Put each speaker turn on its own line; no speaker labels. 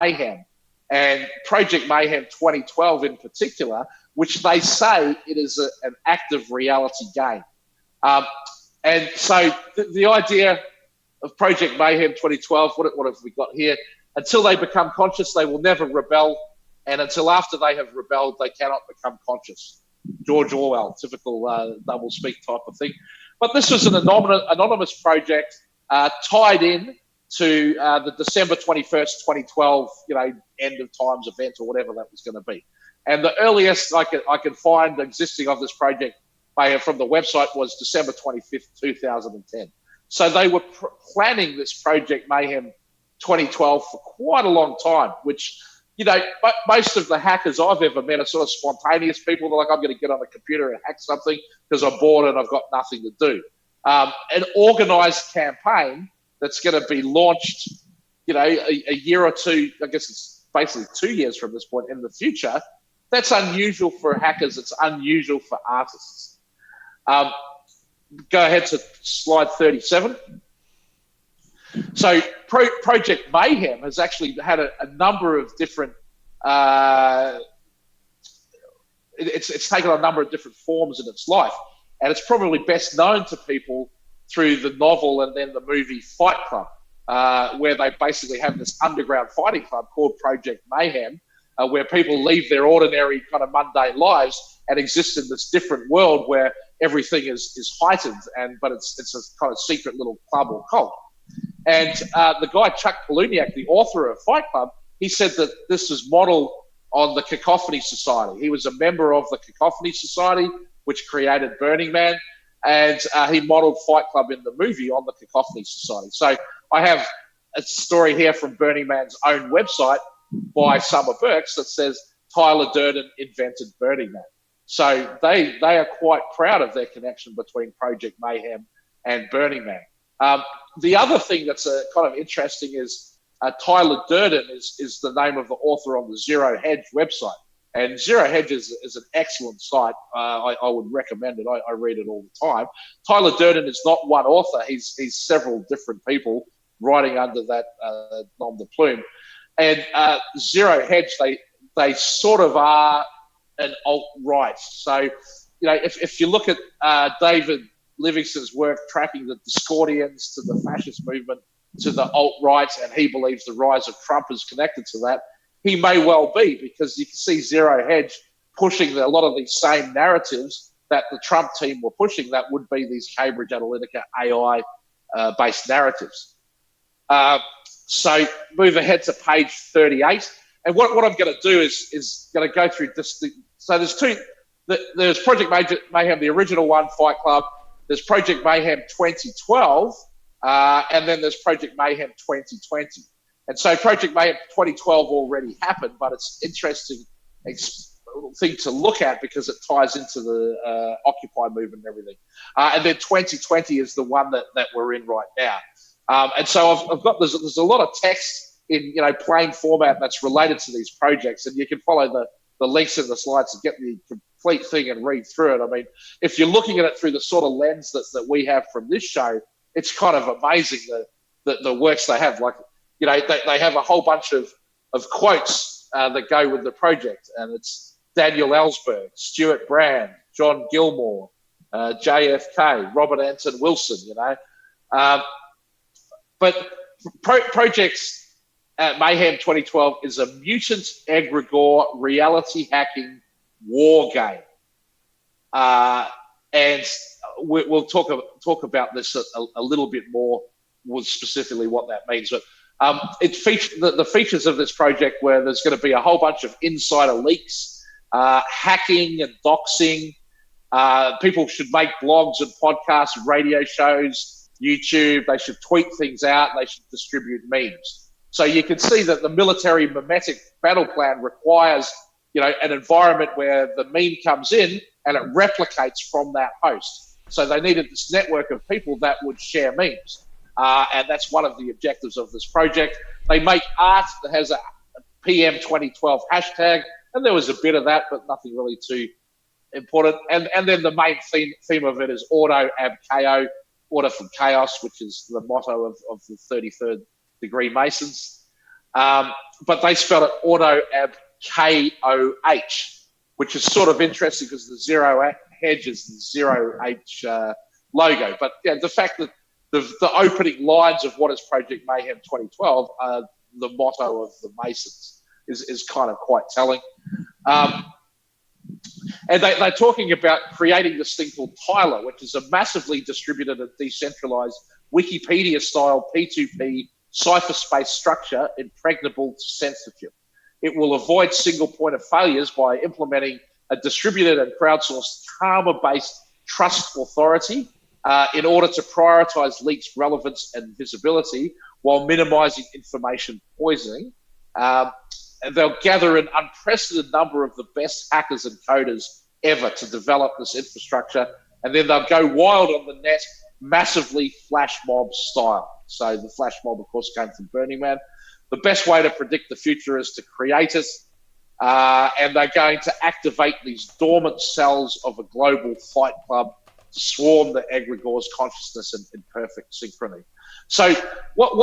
Mayhem, and Project Mayhem 2012 in particular, which they say it is an active reality game. And so the idea of Project Mayhem 2012, what have we got here? Until they become conscious, they will never rebel. And until after they have rebelled, they cannot become conscious. George Orwell, typical double speak type of thing. But this was an anonymous project tied in to the December 21st, 2012, end of times event or whatever that was going to be. And the earliest I could find existing of this project from the website was December 25th, 2010. So they were planning this Project Mayhem 2012 for quite a long time, which, most of the hackers I've ever met are sort of spontaneous people. They're like, I'm going to get on the computer and hack something because I'm bored and I've got nothing to do. An organized campaign that's going to be launched, a year or two, I guess it's basically 2 years from this point in the future, that's unusual for hackers. It's unusual for artists. Go ahead to slide 37. So Project Mayhem has actually had a number of different, it's taken a number of different forms in its life. And it's probably best known to people through the novel and then the movie Fight Club, where they basically have this underground fighting club called Project Mayhem, where people leave their ordinary kind of mundane lives and exist in this different world where everything is heightened, but it's a kind of secret little club or cult. And the guy, Chuck Palahniuk, the author of Fight Club, he said that this was modeled on the Cacophony Society. He was a member of the Cacophony Society, which created Burning Man, and he modeled Fight Club in the movie on the Cacophony Society. So I have a story here from Burning Man's own website by Summer Burks that says Tyler Durden invented Burning Man. So they are quite proud of their connection between Project Mayhem and Burning Man. The other thing that's kind of interesting is Tyler Durden is the name of the author on the Zero Hedge website. And Zero Hedge is an excellent site. I would recommend it. I read it all the time. Tyler Durden is not one author. He's several different people writing under that nom de plume. And Zero Hedge, they sort of are an alt-right. So, if you look at David Livingston's work tracking the Discordians to the fascist movement to the alt-right, and he believes the rise of Trump is connected to that, he may well be, because you can see Zero Hedge pushing a lot of these same narratives that the Trump team were pushing, that would be these Cambridge Analytica AI-based narratives. So move ahead to page 38. And what I'm going to do is going to go through this. So there's two. There's Project Mayhem, the original one, Fight Club. There's Project Mayhem 2012, and then there's Project Mayhem 2020. And so Project Mayhem 2012 already happened, but it's interesting thing to look at because it ties into the Occupy movement and everything. And then 2020 is the one that we're in right now. And so I've got there's a lot of text in plain format that's related to these projects, and you can follow the links in the slides to get the complete thing and read through it. I mean, if you're looking at it through the sort of lens that we have from this show, it's kind of amazing the works they have. Like, they have a whole bunch of quotes that go with the project, and it's Daniel Ellsberg, Stuart Brand, John Gilmore, JFK, Robert Anton Wilson, But projects Mayhem 2012 is a mutant egregore reality hacking war game. And we'll talk about this a little bit more, with specifically what that means. But the features of this project where there's going to be a whole bunch of insider leaks, hacking and doxing. People should make blogs and podcasts, radio shows, YouTube. They should tweet things out. They should distribute memes. So you can see that the military memetic battle plan requires, an environment where the meme comes in and it replicates from that host. So they needed this network of people that would share memes. And that's one of the objectives of this project. They make art that has a PM 2012 hashtag, and there was a bit of that, but nothing really too important. And then the main theme of it is Auto Ab Chaos, Order from Chaos, which is the motto of the 33rd degree Masons. but they spell it AutoAB KOH, which is sort of interesting because the zero hedge is the zero H logo. But yeah, the fact that the opening lines of what is Project Mayhem 2012 are the motto of the Masons is kind of quite telling. And they're talking about creating this thing called Tyler, which is a massively distributed and decentralized Wikipedia-style P2P cipher-space structure impregnable to censorship. It will avoid single point of failures by implementing a distributed and crowdsourced karma-based trust authority in order to prioritize leaks' relevance and visibility while minimizing information poisoning. And they'll gather an unprecedented number of the best hackers and coders ever to develop this infrastructure, and then they'll go wild on the net, massively flash mob style. So the flash mob, of course, came from Burning Man. The best way to predict the future is to create it, and they're going to activate these dormant cells of a global fight club to swarm the egregores' consciousness in perfect synchrony. So what